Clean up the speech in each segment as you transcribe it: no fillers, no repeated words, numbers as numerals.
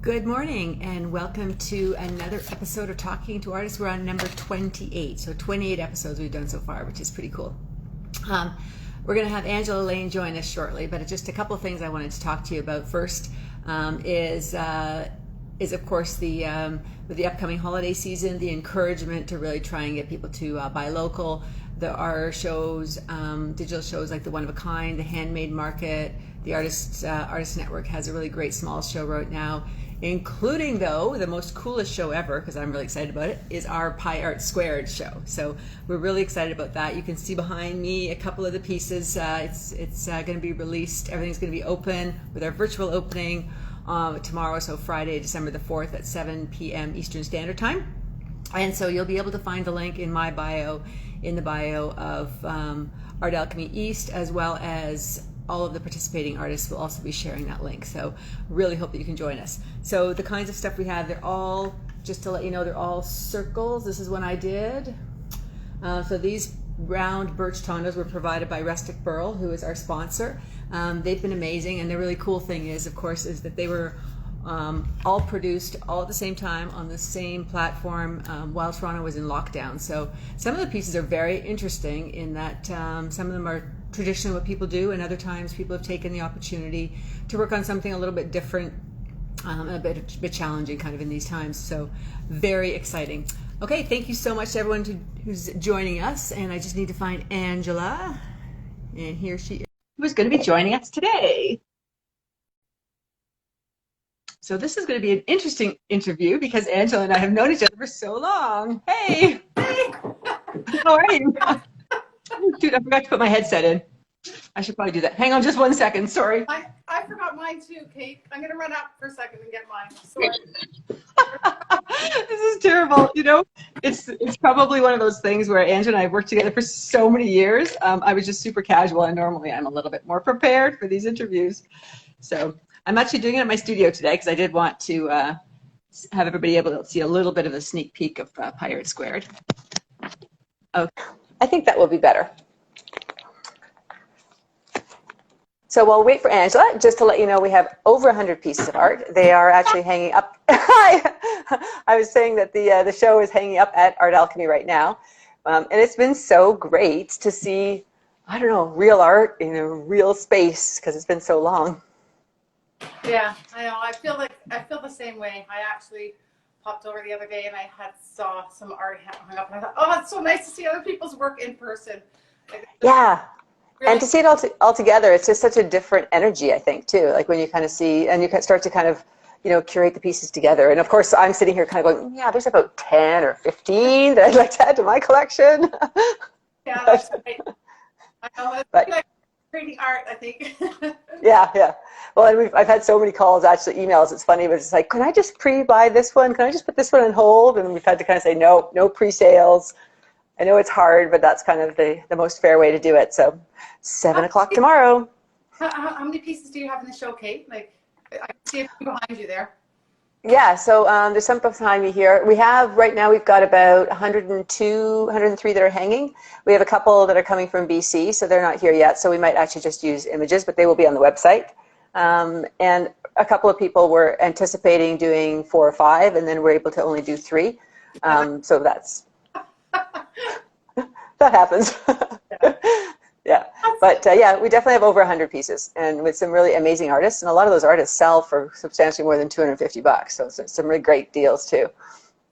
Good morning and welcome to another episode of Talking to Artists. We're on number 28, so 28 episodes we've done so far, which is pretty cool. We're going to have Angela Lane join us shortly, but just a couple of things I wanted to talk to you about. First is of course with the upcoming holiday season, the encouragement to really try and get people to buy local. There are shows, digital shows like the One of a Kind, the Handmade Market, the Artist Network has a really great small show right now, including, though, the most coolest show ever, because I'm really excited about it, is our Pi Art Squared show. So we're really excited about that. You can see behind me a couple of the pieces. It's going to be released. Everything's going to be open with our virtual opening tomorrow, so Friday, December the 4th at 7 p.m. Eastern Standard Time. And so you'll be able to find the link in my bio, in the bio of Art Alchemy East, as well as all of the participating artists will also be sharing that link. So really hope that you can join us. So the kinds of stuff we have, they're all, just to let you know, they're all circles. This is one I did. So these round birch tondos were provided by Rustic Burl, who is our sponsor. They've been amazing, and the really cool thing is, of course, is that they were all produced all at the same time on the same platform while Toronto was in lockdown. So some of the pieces are very interesting in that some of them are traditionally what people do, and other times people have taken the opportunity to work on something a little bit different, a bit challenging kind of in these times. So very exciting. Okay, thank you so much to everyone who's joining us, and I just need to find Angela, and here she is, who's going to be joining us today. So this is going to be an interesting interview because Angela and I have known each other for so long. Hey! Hey! How are you? Dude, I forgot to put my headset in. I should probably do that. Hang on just 1 second, sorry. I forgot mine too, Kate. I'm going to run up for a second and get mine. Sorry. This is terrible. You know, it's probably one of those things where Angela and I have worked together for so many years. I was just super casual, and normally I'm a little bit more prepared for these interviews. So I'm actually doing it in my studio today because I did want to have everybody able to see a little bit of a sneak peek of Pi Art Squared. Okay, I think that will be better. So while we wait for Angela, just to let you know, we have over 100 pieces of art. They are actually hanging up. I was saying that the show is hanging up at Art Alchemy right now. And it's been so great to see, I don't know, real art in a real space because it's been so long. Yeah, I know. I feel the same way. I actually popped over the other day and I saw some art hung up, and I thought, oh, it's so nice to see other people's work in person. Yeah. Really? And to see it all together, it's just such a different energy, I think, too. Like when you kind of see, and you can start to kind of, you know, curate the pieces together. And of course, I'm sitting here kind of going, yeah, there's about 10 or 15 that I'd like to add to my collection. Yeah, that's right. I know. It's like creating art, I think. Yeah. Well, and I've had so many calls, actually emails. It's funny, but it's like, can I just pre-buy this one? Can I just put this one on hold? And we've had to kind of say, no pre-sales. I know it's hard, but that's kind of the most fair way to do it. So 7 o'clock tomorrow. How many pieces do you have in the show, Kate? Like, I can see a few behind you there. Yeah, so there's some behind me here. We have, right now, we've got about 102, 103 that are hanging. We have a couple that are coming from BC, so they're not here yet. So we might actually just use images, but they will be on the website. And a couple of people were anticipating doing 4 or 5, and then we're able to only do 3. So that's... that happens. Yeah, but yeah, we definitely have over 100 pieces, and with some really amazing artists, and a lot of those artists sell for substantially more than $250, so it's some really great deals too.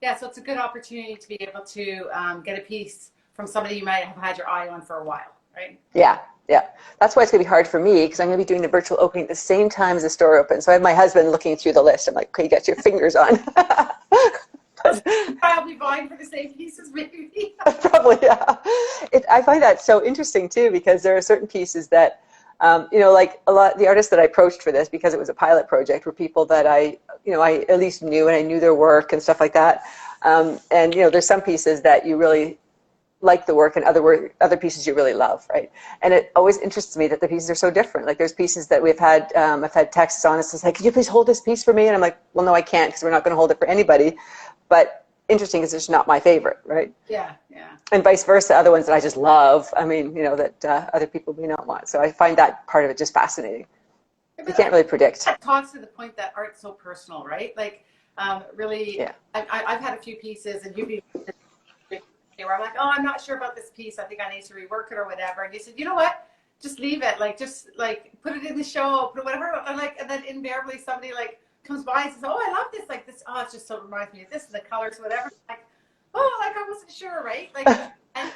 Yeah, so it's a good opportunity to be able to get a piece from somebody you might have had your eye on for a while, right? Yeah. That's why it's going to be hard for me, because I'm going to be doing the virtual opening at the same time as the store opens. So I have my husband looking through the list. I'm like, okay, you got your fingers on. I'll be buying for the same pieces, maybe. Probably, yeah. I find that so interesting too, because there are certain pieces that, you know, like a lot, the artists that I approached for this, because it was a pilot project, were people that I at least knew, and I knew their work and stuff like that. And you know, there's some pieces that you really like the work, and other pieces you really love, right? And it always interests me that the pieces are so different. Like there's pieces that we've had, I've had texts on, it's like, can you please hold this piece for me? And I'm like, well, no, I can't, because we're not going to hold it for anybody. But interesting because it's not my favorite, right? Yeah. And vice versa, other ones that I just love, I mean, you know, that other people may not want. So I find that part of it just fascinating. Yeah, You but can't really predict. that talks to the point that art's so personal, right? Like, really, Yeah. I've had a few pieces, and you'd be where I'm like, oh, I'm not sure about this piece. I think I need to rework it or whatever. And you said, you know what? Just leave it. Like, just like put it in the show, put it whatever. And then invariably somebody like comes by and says, oh, I love this. Like this. Oh, it just so reminds me of this and the colors, whatever. Like, oh, like I wasn't sure, right? Like, and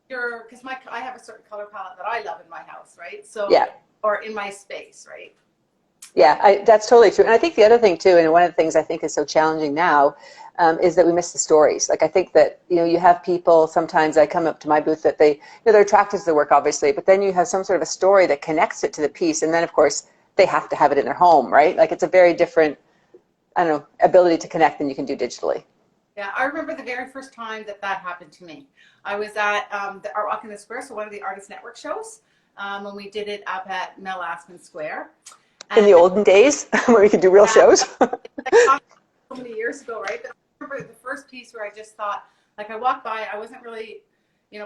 because I have a certain color palette that I love in my house, right? So, Yeah. or in my space, right? Yeah, that's totally true. And I think the other thing too, and one of the things I think is so challenging now, is that we miss the stories. Like I think that, you have people, sometimes I come up to my booth that they're attracted to the work, obviously, but then you have some sort of a story that connects it to the piece. And then of course they have to have it in their home, right? Like it's a very different, I don't know, ability to connect than you can do digitally. Yeah, I remember the very first time that happened to me. I was at the Art Walk in the Square, so one of the Artist Network shows, when we did it up at Mel Aspin Square. In the olden days, where we could do real shows. Like, so many years ago, right? But I remember the first piece where I just thought, like, I walked by, I wasn't really,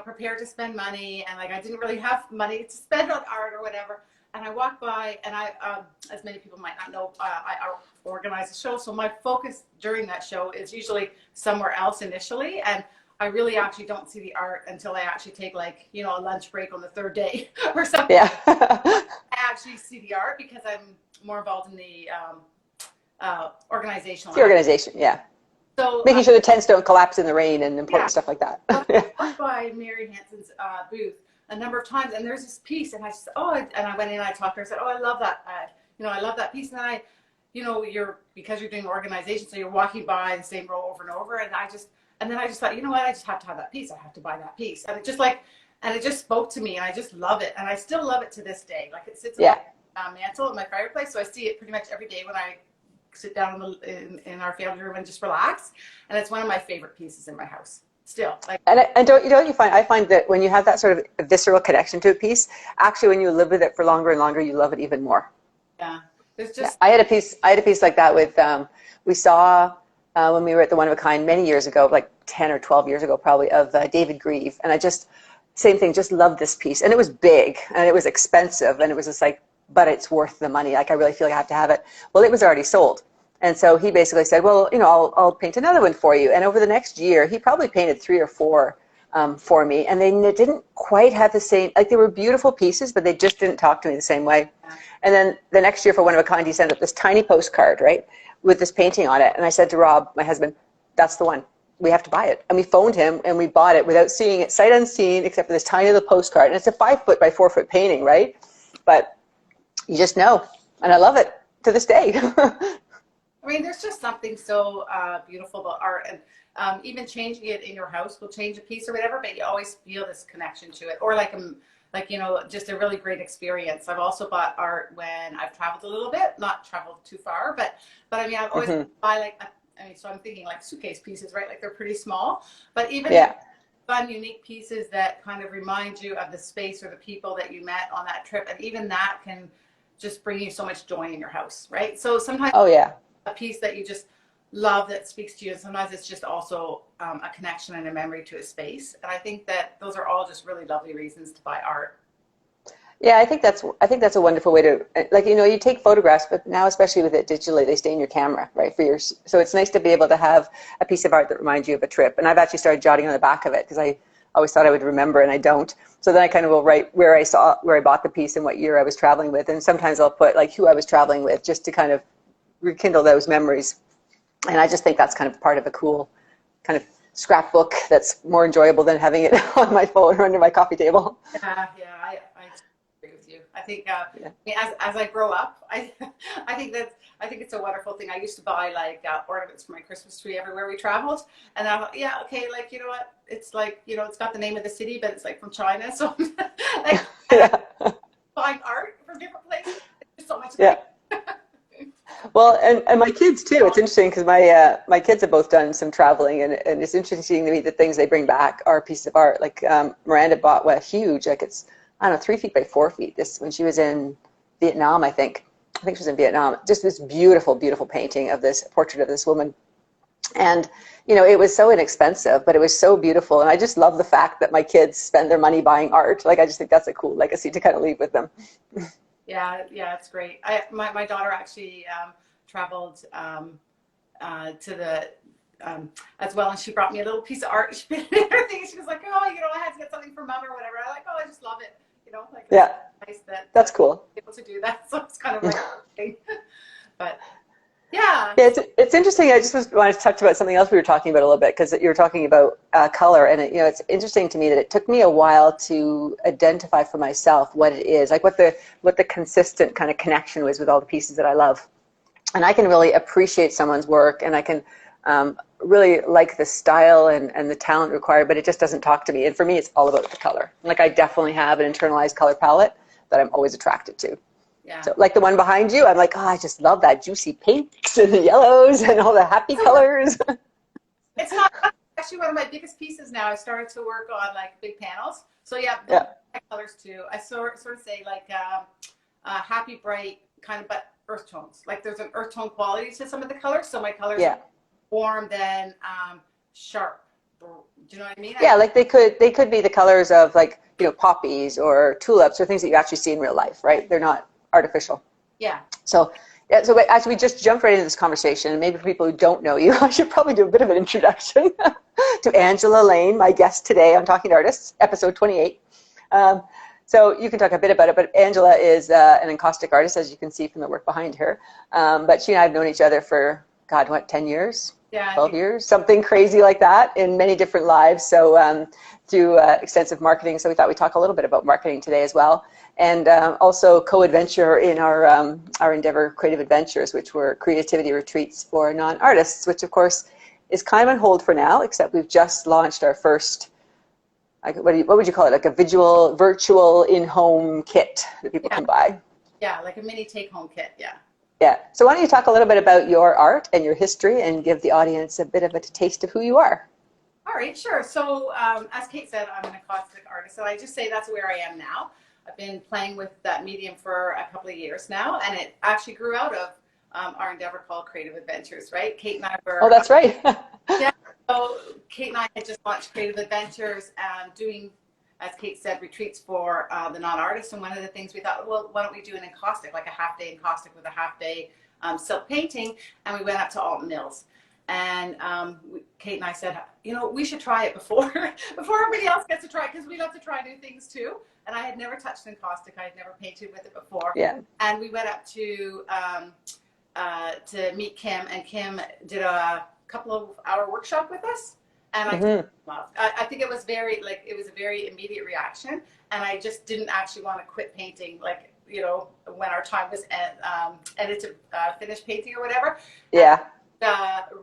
prepared to spend money, and like I didn't really have money to spend on art or whatever. And I walked by, and I, as many people might not know, I organize a show, so my focus during that show is usually somewhere else initially, and I really actually don't see the art until I actually take like, a lunch break on the third day or something. Yeah. I actually see the art because I'm more involved in the organizational. The organization, yeah. So making sure the tents don't collapse in the rain and important stuff like that. I walked by Mary Hansen's booth a number of times, and there's this piece, and I said, and I went in and I talked to her, I said, I love that, I love that piece. And then because you're doing organization, so you're walking by the same row over and over, and then I just thought, you know what, I just have to have that piece. I have to buy that piece. And it just spoke to me, and I just love it. And I still love it to this day. Like it sits on my mantle in my fireplace. So I see it pretty much every day when I sit down in our family room and just relax. And it's one of my favorite pieces in my house still. Like, and don't you find, I find that when you have that sort of visceral connection to a piece, actually when you live with it for longer and longer, you love it even more. Yeah. There's just, I had a piece like that with, we saw, when we were at the One of a Kind many years ago, like 10 or 12 years ago probably, of David Grieve. And I same thing, just loved this piece. And it was big, and it was expensive, and it was just like, but it's worth the money. Like I really feel like I have to have it. Well, it was already sold. And so he basically said, well, I'll paint another one for you. And over the next year, he probably painted 3 or 4 for me. And they didn't quite have the same, like they were beautiful pieces, but they just didn't talk to me the same way. And then the next year for One of a Kind, he sent up this tiny postcard, right, with this painting on it. And I said to Rob, my husband, that's the one. We have to buy it. And we phoned him and we bought it without seeing it, sight unseen, except for this tiny little postcard. And it's a 5-foot by 4-foot painting, right? But you just know. And I love it to this day. I mean, there's just something so beautiful about art, and even changing it in your house will change a piece or whatever, but you always feel this connection to it, or just a really great experience. I've also bought art when I've traveled a little bit, not traveled too far, but I mean, I've always buy so I'm thinking like suitcase pieces, right? Like they're pretty small, but even fun, unique pieces that kind of remind you of the space or the people that you met on that trip, and even that can just bring you so much joy in your house, right? So sometimes a piece that you just love that speaks to you, and sometimes it's just also a connection and a memory to a space. And I think that those are all just really lovely reasons to buy art. Yeah, I think that's a wonderful way to, like, you take photographs, but now especially with it digitally, they stay in your camera, right? So it's nice to be able to have a piece of art that reminds you of a trip. And I've actually started jotting on the back of it because I always thought I would remember, and I don't. So then I kind of will write where I bought the piece and what year I was traveling with, and sometimes I'll put like who I was traveling with, just to kind of rekindle those memories. And I just think that's kind of part of a cool kind of scrapbook that's more enjoyable than having it on my phone or under my coffee table. I agree with you. I think as I grow up, I think it's a wonderful thing. I used to buy like ornaments for my Christmas tree everywhere we traveled, and I thought, like, you know what? It's like, it's got the name of the city, but it's like from China, so like buying art from different places. There's so much. Well, and my kids too. It's interesting because my kids have both done some traveling, and it's interesting to me the things they bring back are pieces of art. Like Miranda bought a huge, like it's, I don't know, 3 feet by 4 feet. This when she was in Vietnam, I think she was in Vietnam. Just this beautiful, beautiful painting of this portrait of this woman, and it was so inexpensive, but it was so beautiful. And I just love the fact that my kids spend their money buying art. Like I just think that's a cool legacy to kind of leave with them. Yeah, it's great. My daughter actually traveled to the as well, and she brought me a little piece of art. She made everything. She was like, "Oh, I had to get something for mom or whatever." I'm like, "Oh, I just love it." Like Yeah, it's nice that that's cool. able to do that. So it's kind of like, but yeah, Yeah, it's interesting. I just wanted to touch about something else we were talking about a little bit because you were talking about color, and it's interesting to me that it took me a while to identify for myself what it is, like what the consistent kind of connection was with all the pieces that I love. And I can really appreciate someone's work, and I can really like the style and the talent required, but it just doesn't talk to me. And for me, it's all about the color. Like I definitely have an internalized color palette that I'm always attracted to. yeah. So like the one behind you, I'm like, oh, I just love that juicy pinks and the yellows and all the happy colors. It's not actually one of my biggest pieces now. I started to work on like big panels. So yeah, those Yeah. are my colors too. I sort of say like happy, bright kind of, but earth tones. Like there's an earth tone quality to some of the colors. So my colors Yeah. are warm than sharp. Do you know what I mean? Yeah, like they could be the colors of like, poppies or tulips or things that you actually see in real life, right? They're not artificial. Yeah. So, yeah, so actually we just jumped right into this conversation, and maybe for people who don't know you, I should probably do a bit of an introduction to Angela Lane, my guest today on Talking to Artists, episode 28. So you can talk a bit about it, but Angela is an encaustic artist, as you can see from the work behind her. But she and I have known each other for, 10 years? Yeah. 12 years, something crazy like that in many different lives. So through extensive marketing. So we thought we'd talk a little bit about marketing today as well. And also co-adventure in our Endeavor Creative Adventures, which were creativity retreats for non-artists, which of course is kind of on hold for now, except we've just launched our first, what would you call it? Like a virtual in-home kit that people can buy. Yeah, like a mini take-home kit. Yeah. Yeah. So why don't you talk a little bit about your art and your history and give the audience a bit of a taste of who you are? All right, sure. So as Kate said, I'm an encaustic artist. So I just say that's where I am now. I've been playing with that medium for a couple of years now, and it actually grew out of our endeavor called Creative Adventures, right? Kate and I were... Oh, that's right. Yeah. So Kate and I had just launched Creative Adventures and doing, as Kate said, retreats for the non-artists. And one of the things we thought, well, why don't we do an encaustic, like a half-day encaustic with a half-day silk painting? And we went up to Alton Mills. And Kate and I said, we should try it before everybody else gets to try it, because we love to try new things too. And I had never touched encaustic. I had never painted with it before. Yeah. And we went up to meet Kim, and Kim did a couple of hour workshop with us. And I think it was it was a very immediate reaction. And I just didn't actually want to quit painting, when our time was ended to finish painting or whatever. Yeah.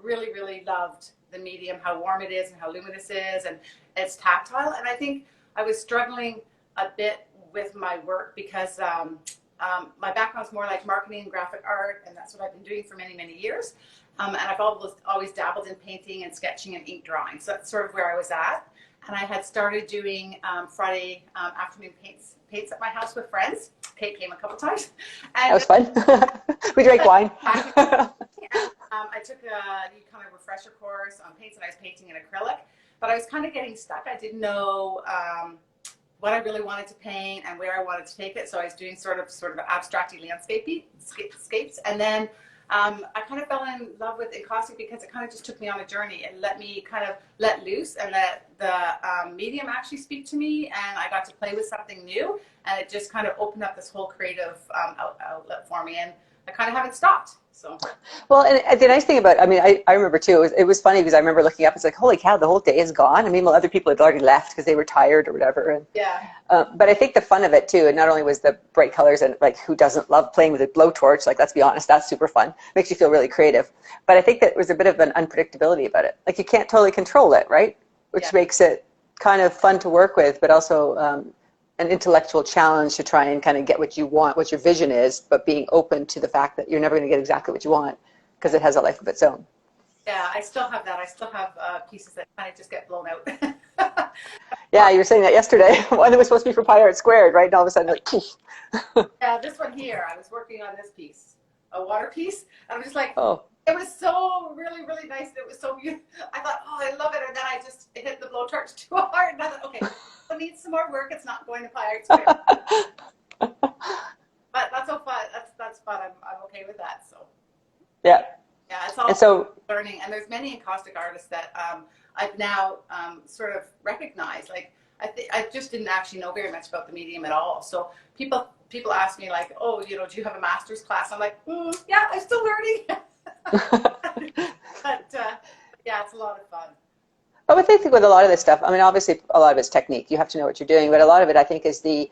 Really, really loved the medium, how warm it is and how luminous it is, and it's tactile. And I think I was struggling a bit with my work because my background is more like marketing and graphic art, and that's what I've been doing for many, many years. And I've always dabbled in painting and sketching and ink drawing. So that's sort of where I was at. And I had started doing Friday afternoon paints at my house with friends. Kate came a couple times. And that was fun. We drank wine. I took a kind of refresher course on paints, and I was painting in acrylic. But I was kind of getting stuck. I didn't know what I really wanted to paint and where I wanted to take it. So I was doing sort of abstracty landscapes. And then I kind of fell in love with encaustic because it kind of just took me on a journey and let me kind of let loose and let the medium actually speak to me. And I got to play with something new, and it just kind of opened up this whole creative outlet for me. And I kind of haven't stopped. So. Well, and the nice thing about, I remember too, it was funny because I remember looking up, it's like, holy cow, the whole day is gone. Other people had already left because they were tired or whatever. And, yeah. But I think the fun of it too, and not only was the bright colors and like who doesn't love playing with a blowtorch, like let's be honest, that's super fun. Makes you feel really creative. But I think that was a bit of an unpredictability about it. Like you can't totally control it, right? Which makes it kind of fun to work with, but also an intellectual challenge to try and kind of get what you want, what your vision is, but being open to the fact that you're never going to get exactly what you want because it has a life of its own. Yeah, I still have that. I still have pieces that kind of just get blown out. Yeah, you were saying that yesterday. One that was supposed to be for Pie Art Squared, right? And all of a sudden, like, poof. Yeah, this one here, I was working on this piece, a water piece. And I'm just like, oh. It was so really, really nice. It was so beautiful. I thought, oh, I love it. And then I just hit the blowtorch too hard. And I thought, okay, it needs some more work. It's not going to Pie Art Squared. but that's so fun. That's fun. I'm okay with that. So Yeah. yeah, it's all And so, learning. And there's many encaustic artists that I've now sort of recognized. Like I just didn't actually know very much about the medium at all. So people ask me like, oh, do you have a master's class? I'm like, yeah, I'm still learning. But yeah, it's a lot of fun. but I think with a lot of this stuff, I mean, obviously a lot of it's technique. You have to know what you're doing, but a lot of it, I think, is the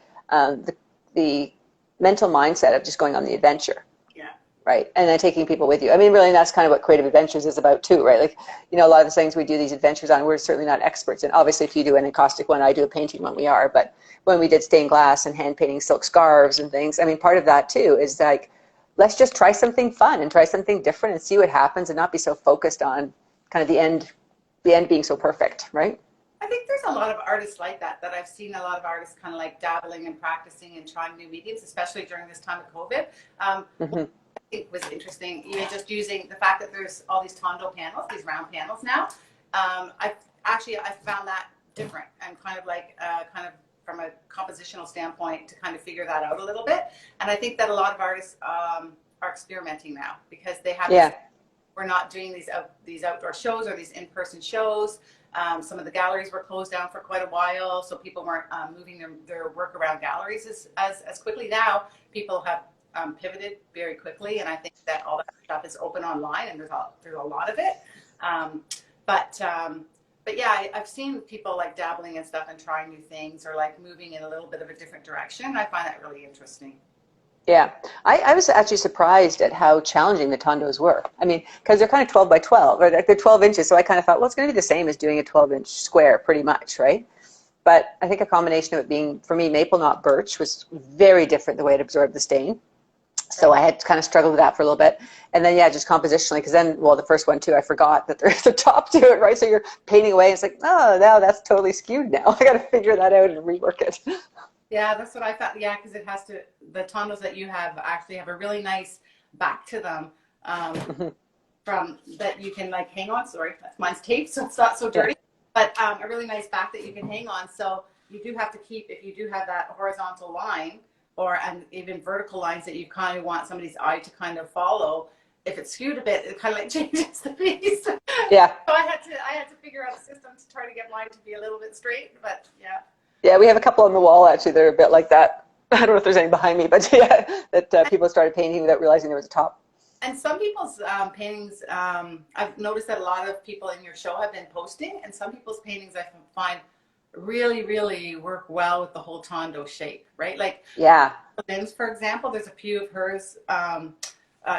mental mindset of just going on the adventure. Yeah. Right, and then taking people with you. I mean, really, that's kind of what Creative Adventures is about too, right? Like, a lot of the things we do these adventures on, we're certainly not experts in. Obviously, if you do an encaustic one, I do a painting one, we are. But when we did stained glass and hand painting silk scarves and things, I mean, part of that too is like, let's just try something fun and try something different and see what happens, and not be so focused on kind of the end being so perfect, right? I think there's a lot of artists like that I've seen a lot of artists kind of like dabbling and practicing and trying new mediums, especially during this time of COVID. Mm-hmm. It was interesting, even just using the fact that there's all these Tondo panels, these round panels now. I found that different and kind of like kind of from a compositional standpoint to kind of figure that out a little bit. And I think that a lot of artists are experimenting now because they have this, we're not doing these outdoor shows or these in-person shows. Some of the galleries were closed down for quite a while, so people weren't moving their work around galleries as quickly. Now people have pivoted very quickly, and I think that all that stuff is open online, and there's a lot of it. But yeah, I've seen people like dabbling and stuff and trying new things or like moving in a little bit of a different direction. I find that really interesting. Yeah, I was actually surprised at how challenging the tondos were. I mean, because they're kind of 12 by 12, or they're 12 inches, so I kind of thought, well, it's going to be the same as doing a 12-inch square, pretty much, right? But I think a combination of it being, for me, maple, not birch, was very different the way it absorbed the stain. So I had kind of struggled with that for a little bit. And then, yeah, just compositionally, because then, well, the first one, too, I forgot that there's a top to it, right? So you're painting away, and it's like, oh, now that's totally skewed now. I got to figure that out and rework it. Yeah, that's what I found. Yeah, because it has to, the tondos that you have actually have a really nice back to them from that you can like hang on. Sorry, mine's taped, so it's not so dirty. Yeah. But a really nice back that you can hang on. So you do have to keep, if you do have that horizontal line and even vertical lines that you kind of want somebody's eye to kind of follow, if it's skewed a bit, it kind of like changes the piece. Yeah. So I had to figure out a system to try to get mine to be a little bit straight, but yeah. Yeah, we have a couple on the wall, actually, that are a bit like that. I don't know if there's any behind me, but yeah, that people started painting without realizing there was a top. And some people's paintings, I've noticed that a lot of people in your show have been posting, and some people's paintings I find really, really work well with the whole Tondo shape, right? Like, yeah, Lynn's, for example, there's a few of hers.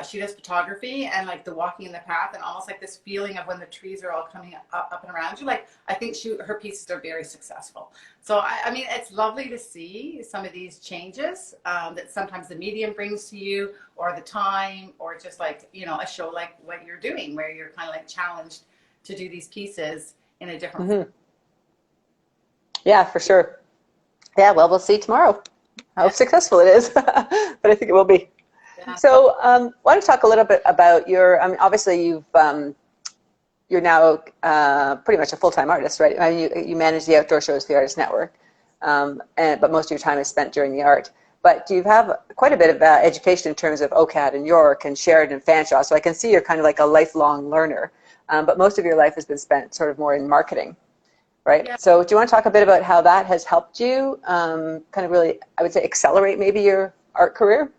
She does photography and like the walking in the path and almost like this feeling of when the trees are all coming up and around you. Like I think her pieces are very successful. So I mean, it's lovely to see some of these changes that sometimes the medium brings to you, or the time, or just like, a show like what you're doing, where you're kind of like challenged to do these pieces in a different way. Yeah, for sure. Yeah, well, we'll see tomorrow how successful it is, but I think it will be. Yeah. So I want to talk a little bit about your, I mean, obviously you're now pretty much a full-time artist, right? I mean, you manage the outdoor shows for the Artist Network, but most of your time is spent during the art. But you have quite a bit of education in terms of OCAD and York and Sheridan and Fanshawe, so I can see you're kind of like a lifelong learner, but most of your life has been spent sort of more in marketing, right? Yeah. So do you want to talk a bit about how that has helped you kind of really, I would say, accelerate maybe your art career?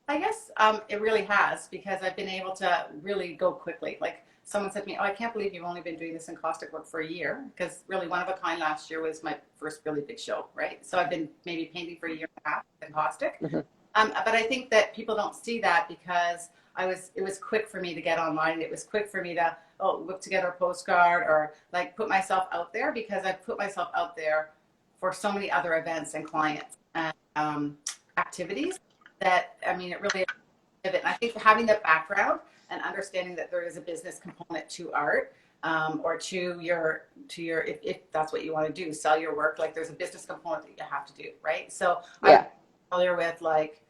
I guess it really has, because I've been able to really go quickly. Like someone said to me, oh, I can't believe you've only been doing this encaustic work for a year, because really One of a Kind last year was my first really big show, right? So I've been maybe painting for a year and a half with encaustic. But I think that people don't see that because it was quick for me to get online. It was quick for me to whip together a postcard or like put myself out there, because I've put myself out there for so many other events and clients and activities that, I mean, it really, and I think having the background and understanding that there is a business component to art, or to your if that's what you want to do, sell your work, like there's a business component that you have to do, right? So yeah. I'm familiar with like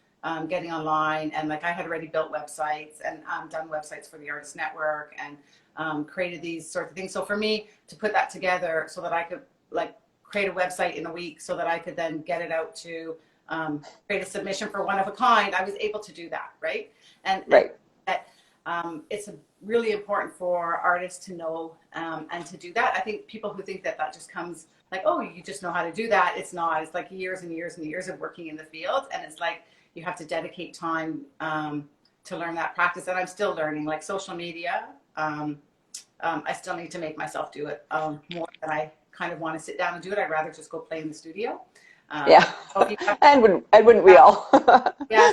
getting online, and like I had already built websites and done websites for the Artist Network and created these sorts of things. So for me to put that together so that I could like create a website in a week so that I could then get it out to create a submission for one of a kind, I was able to do that, right? And Right. that it's really important for artists to know and to do that. I think people who think that that just comes like, oh, you just know how to do that. It's not. It's like years and years and years of working in the field, and it's like you have to dedicate time to learn that practice. And I'm still learning, like social media. I still need to make myself do it more than I kind of want to sit down and do it. I'd rather just go play in the studio. Yeah. And wouldn't we all? Yeah.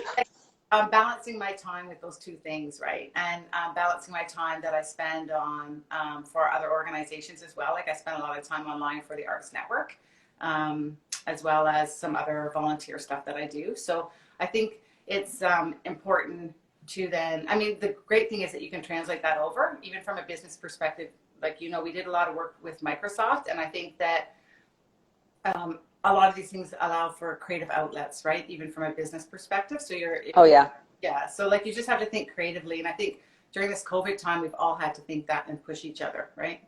Balancing my time with those two things, right? And balancing my time that I spend on for other organizations as well. Like I spend a lot of time online for the Artist Network, as well as some other volunteer stuff that I do. So I think it's important to then, I mean, the great thing is that you can translate that over, even from a business perspective. Like, you know, we did a lot of work with Microsoft, and I think that a lot of these things allow for creative outlets, right? Even from a business perspective. So Oh, yeah. Yeah. So like you just have to think creatively. And I think during this COVID time, we've all had to think that and push each other, right?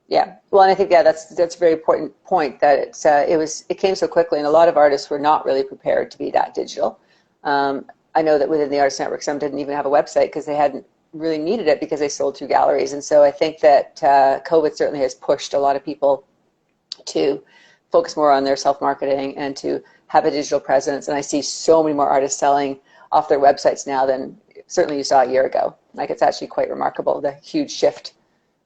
Yeah. Well, and I think, yeah, that's a very important point, that it came so quickly, and a lot of artists were not really prepared to be that digital. I know that within the Artist Network, some didn't even have a website because they hadn't really needed it because they sold through galleries. And so I think that COVID certainly has pushed a lot of people to focus more on their self-marketing and to have a digital presence. And I see so many more artists selling off their websites now than certainly you saw a year ago. Like, it's actually quite remarkable, the huge shift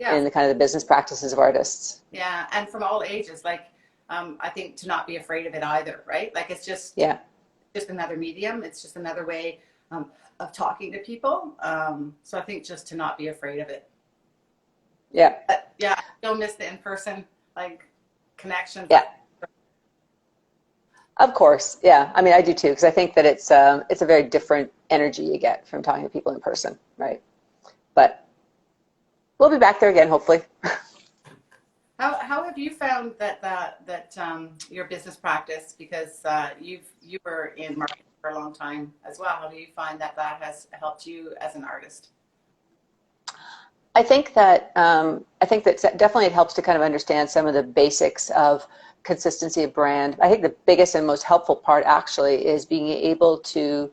in the kind of the business practices of artists. Yeah. And from all ages, like, I think to not be afraid of it either, right? Like, it's just another medium. It's just another way of talking to people. So I think just to not be afraid of it. Yeah. But yeah, don't miss the in-person, like, connections. Yeah. Of course. Yeah. I mean, I do too, because I think that it's a very different energy you get from talking to people in person, right? But we'll be back there again, hopefully. How have you found that your business practice, because you were in marketing for a long time as well, how do you find that has helped you as an artist? I think that definitely it helps to kind of understand some of the basics of consistency of brand. I think the biggest and most helpful part actually is being able to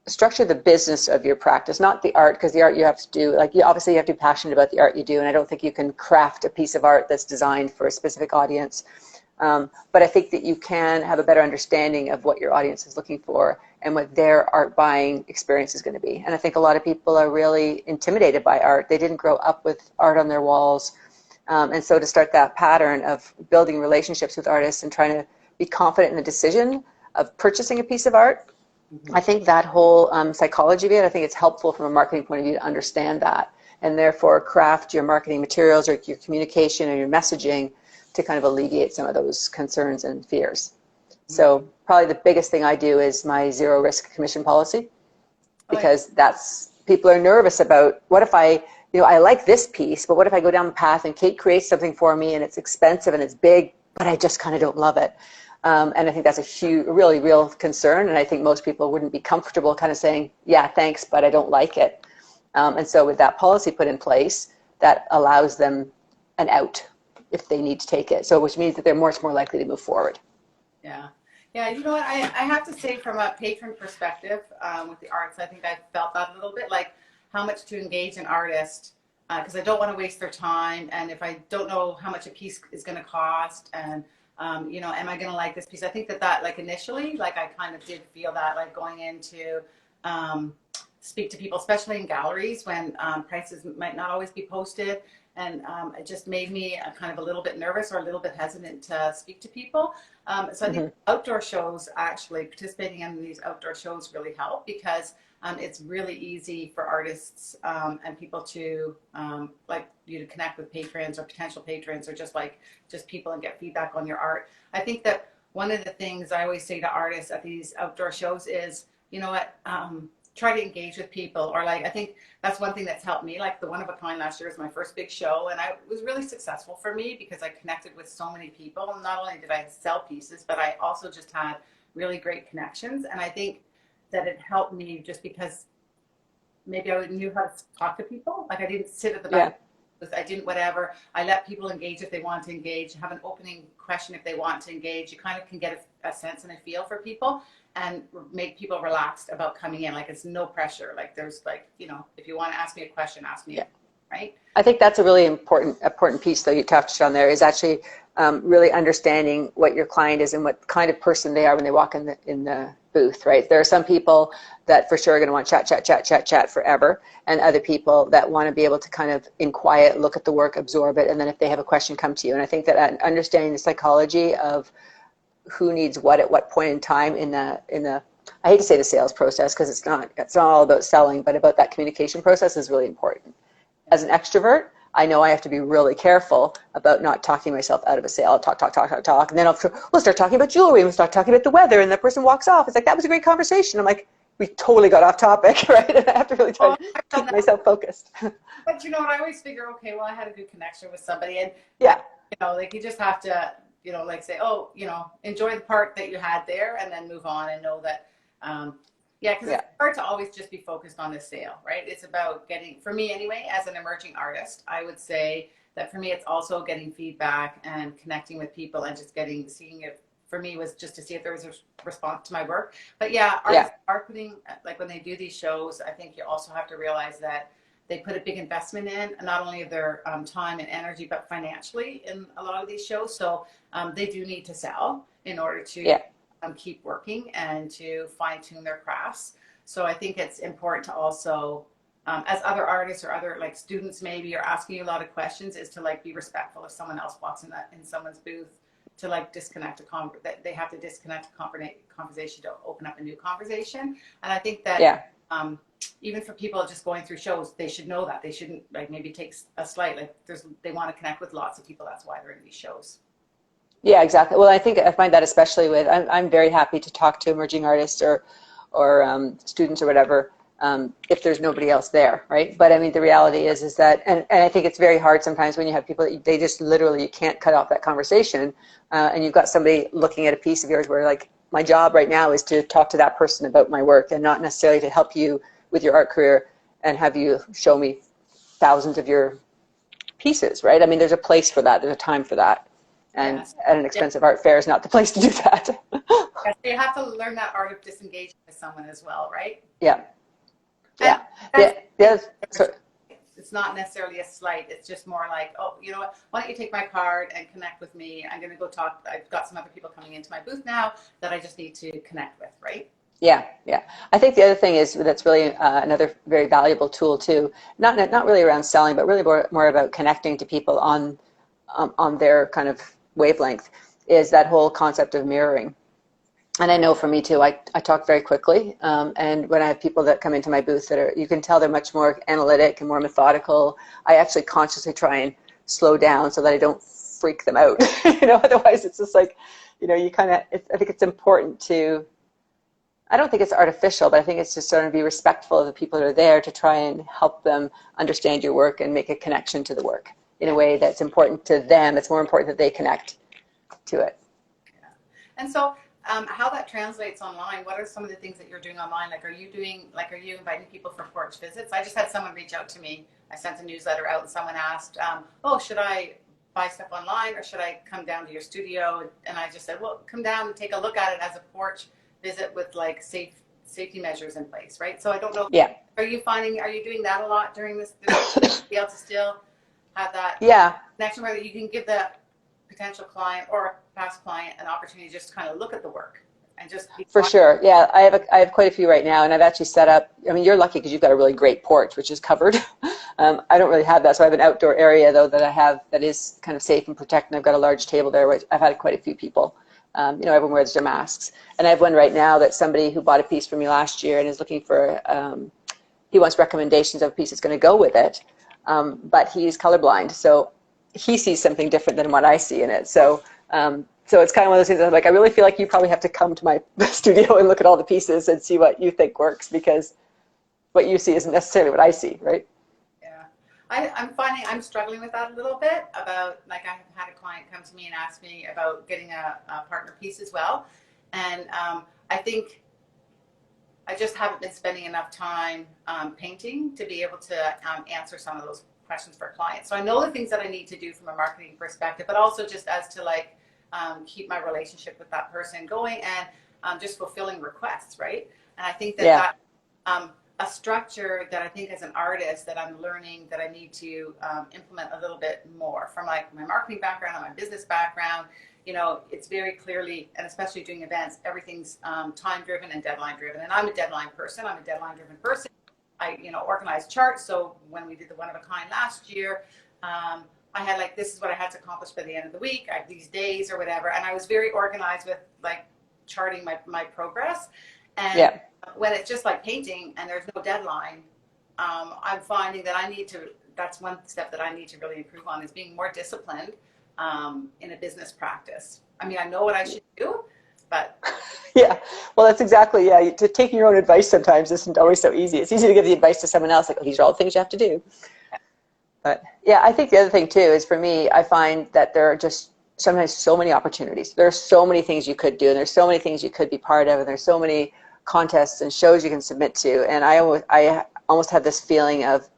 structure the business of your practice, not the art, because the art you have to do, like, you obviously have to be passionate about the art you do, and I don't think you can craft a piece of art that's designed for a specific audience. But I think that you can have a better understanding of what your audience is looking for and what their art buying experience is going to be. And I think a lot of people are really intimidated by art. They didn't grow up with art on their walls. And so to start that pattern of building relationships with artists and trying to be confident in the decision of purchasing a piece of art, I think that whole psychology of it, I think it's helpful from a marketing point of view to understand that, and therefore craft your marketing materials or your communication or your messaging to kind of alleviate some of those concerns and fears. So probably the biggest thing I do is my zero risk commission policy, because people are nervous about, what if I like this piece, but what if I go down the path and Kate creates something for me and it's expensive and it's big, but I just kind of don't love it. And I think that's a really real concern. And I think most people wouldn't be comfortable kind of saying, yeah, thanks, but I don't like it. And so with that policy put in place, that allows them an out if they need to take it. So which means that they're much more likely to move forward. Yeah. Yeah, you know what, I have to say, from a patron perspective with the arts, I think I felt that a little bit, like how much to engage an artist, because I don't want to waste their time. And if I don't know how much a piece is going to cost, and am I going to like this piece? I think that like initially, like I kind of did feel that, like going into speak to people, especially in galleries when prices might not always be posted. And it just made me kind of a little bit nervous or a little bit hesitant to speak to people. So I think outdoor shows, actually participating in these outdoor shows, really help, because it's really easy for artists and people to to connect with patrons or potential patrons, or just people, and get feedback on your art. I think that one of the things I always say to artists at these outdoor shows is, try to engage with people, or I think that's one thing that's helped me. Like the One of a Kind last year was my first big show, and it was really successful for me because I connected with so many people. And not only did I sell pieces, but I also just had really great connections. And I think that it helped me just because maybe I knew how to talk to people. Like I didn't sit at the back I didn't whatever. I let people engage if they want to engage, have an opening question if they want to engage. You kind of can get a sense and a feel for people and make people relaxed about coming in. Like it's no pressure. Like there's like, you know, if you want to ask me a question, ask me, right? I think that's a really important piece, though, you touched on there, is actually really understanding what your client is and what kind of person they are when they walk in the booth, right? There are some people that for sure are going to want chat forever, and other people that want to be able to kind of in quiet look at the work, absorb it, and then if they have a question, come to you. And I think that understanding the psychology of who needs what at what point in time in the I hate to say the sales process because it's not all about selling, but about that communication process is really important. As an extrovert, I know I have to be really careful about not talking myself out of a sale. I'll talk, and then we'll start talking about jewelry, and we'll start talking about the weather, and the person walks off. It's like, that was a great conversation. I'm like, we totally got off topic, right? And I have to really try to keep myself focused. But you know what, I always figure, okay, well, I had a good connection with somebody, and yeah, you know, like you just have to, you know, like say, oh, you know, enjoy the part that you had there, and then move on and know that, because it's hard to always just be focused on the sale, right? It's about getting, for me anyway, as an emerging artist, I would say that for me, it's also getting feedback and connecting with people and just seeing if, for me, was just to see if there was a response to my work. But artists are putting, like when they do these shows, I think you also have to realize that they put a big investment in, not only of their time and energy, but financially in a lot of these shows. So they do need to sell in order to keep working and to fine tune their crafts. So I think it's important to also, as other artists or other like students maybe are asking you a lot of questions, is to like be respectful if someone else walks in someone's booth, to like disconnect that they have to disconnect a conversation to open up a new conversation. And I think that even for people just going through shows, they should know that they shouldn't like maybe take a slight, like they want to connect with lots of people. That's why they're in these shows. Yeah, exactly. Well, I think I find that especially with, I'm very happy to talk to emerging artists or students or whatever, if there's nobody else there, right? But I mean, the reality is that, and I think it's very hard sometimes when you have people that they just literally, you can't cut off that conversation, and you've got somebody looking at a piece of yours where like, my job right now is to talk to that person about my work and not necessarily to help you with your art career and have you show me thousands of your pieces, right? I mean, there's a place for that. There's a time for that. And at an expensive art fair is not the place to do that. So you have to learn that art of disengaging with someone as well, right? Yeah. It's not necessarily a slight. It's just more like, oh, you know what? Why don't you take my card and connect with me? I'm going to go talk. I've got some other people coming into my booth now that I just need to connect with, right? Yeah. I think the other thing is that's really another very valuable tool too. Not really around selling, but really more about connecting to people on their kind of wavelength, is that whole concept of mirroring. And I know for me too, I talk very quickly, and when I have people that come into my booth that are, you can tell they're much more analytic and more methodical, I actually consciously try and slow down so that I don't freak them out. Otherwise it's just like, you kind of, I think it's important to, I don't think it's artificial, but I think it's just sort of be respectful of the people that are there to try and help them understand your work and make a connection to the work in a way that's important to them. It's more important that they connect to it. Yeah. And so how that translates online, what are some of the things that you're doing online? Are you inviting people for porch visits? I just had someone reach out to me. I sent a newsletter out and someone asked, should I buy stuff online or should I come down to your studio? And I just said, well, come down and take a look at it as a porch visit with like safety measures in place, right? So I don't know. Yeah. Are you doing that a lot during this be able to still have that connection where you can give the potential client or past client an opportunity to just kind of look at the work and just be for sure. Yeah, I have quite a few right now, and I've actually set up, I mean, you're lucky because you've got a really great porch which is covered. I don't really have that, so I have an outdoor area though that I have that is kind of safe and protected. I've got a large table there where I've had quite a few people. Everyone wears their masks, and I have one right now that somebody who bought a piece from me last year and is looking for, he wants recommendations of a piece that's going to go with it, but he's colorblind, so he sees something different than what I see in it. So it's kind of one of those things that I'm like, I really feel like you probably have to come to my studio and look at all the pieces and see what you think works, because what you see isn't necessarily what I see, right? Yeah. I'm finding I'm struggling with that a little bit about, like, I've had a client come to me and ask me about getting a partner piece as well. And I think I just haven't been spending enough time painting to be able to answer some of those questions for clients. So I know the things that I need to do from a marketing perspective, but also just as to like keep my relationship with that person going and just fulfilling requests, right? And I think that a structure that I think as an artist that I'm learning that I need to implement a little bit more from like my marketing background and my business background. You know, it's very clearly, and especially doing events, everything's time driven and deadline driven. And I'm a deadline person. I'm a deadline driven person. I, organize charts. So when we did the one of a kind last year, I had like, this is what I had to accomplish by the end of the week. I have these days or whatever. And I was very organized with like charting my progress. And when it's just like painting and there's no deadline, I'm finding that that's one step that I need to really improve on is being more disciplined in a business practice. I mean, I know what I should do, but. Yeah, well, that's exactly, to take your own advice sometimes isn't always so easy. It's easy to give the advice to someone else, like, oh, these are all the things you have to do. But yeah, I think the other thing too is for me, I find that there are just sometimes so many opportunities. There are so many things you could do, and there's so many things you could be part of, and there's so many contests and shows you can submit to. And I almost have this feeling of,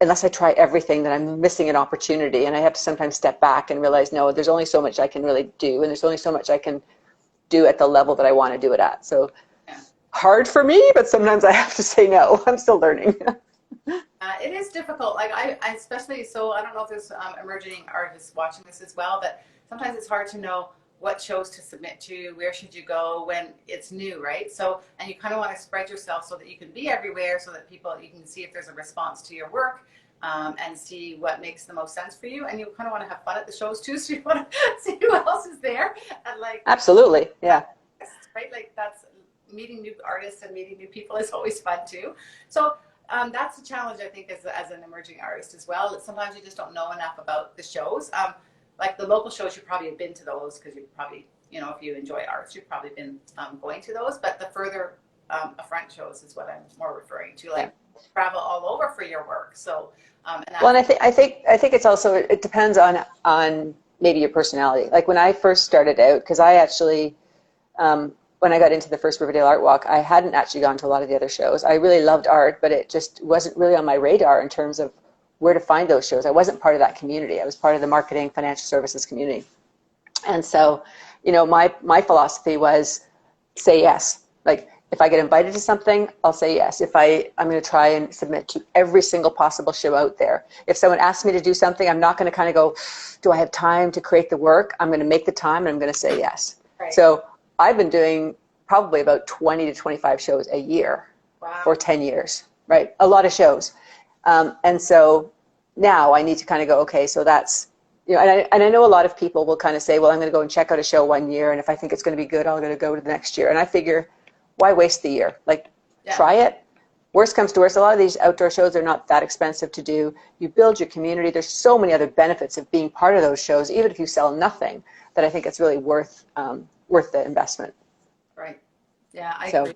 unless I try everything, that I'm missing an opportunity. And I have to sometimes step back and realize, no, there's only so much I can really do, and there's only so much I can do at the level that I want to do it at. So hard for me, but sometimes I have to say no. I'm still learning. It is difficult. Like I especially, so I don't know if there's emerging artists watching this as well, but sometimes it's hard to know what shows to submit to, where should you go when it's new, right? So, and you kind of want to spread yourself so that you can be everywhere, so that you can see if there's a response to your work, and see what makes the most sense for you. And you kind of want to have fun at the shows too, so you want to see who else is there. And like, absolutely, yeah. Right, like that's meeting new artists and meeting new people is always fun too. So that's a challenge, I think, as an emerging artist as well. Sometimes you just don't know enough about the shows. Like the local shows, you probably have been to those because you probably, if you enjoy arts, you've probably been going to those. But the further front shows is what I'm more referring to, like travel all over for your work. So, and I think it's also, it depends on maybe your personality. Like when I first started out, because I actually, when I got into the first Riverdale Art Walk, I hadn't actually gone to a lot of the other shows. I really loved art, but it just wasn't really on my radar in terms of where to find those shows. I wasn't part of that community. I was part of the marketing, financial services community. And so, my philosophy was say yes. Like if I get invited to something, I'll say yes. If I'm going to try and submit to every single possible show out there. If someone asks me to do something, I'm not going to kind of go, do I have time to create the work? I'm going to make the time and I'm going to say yes. Right. So I've been doing probably about 20 to 25 shows a year for 10 years, right? A lot of shows. And so now I need to kind of go, okay, so that's, and I know a lot of people will kind of say, well, I'm going to go and check out a show one year, and if I think it's going to be good, I'm going to go to the next year. And I figure, why waste the year? Like, try it. Worst comes to worst, a lot of these outdoor shows are not that expensive to do. You build your community. There's so many other benefits of being part of those shows, even if you sell nothing, that I think it's really worth the investment. Right. Yeah, I agree.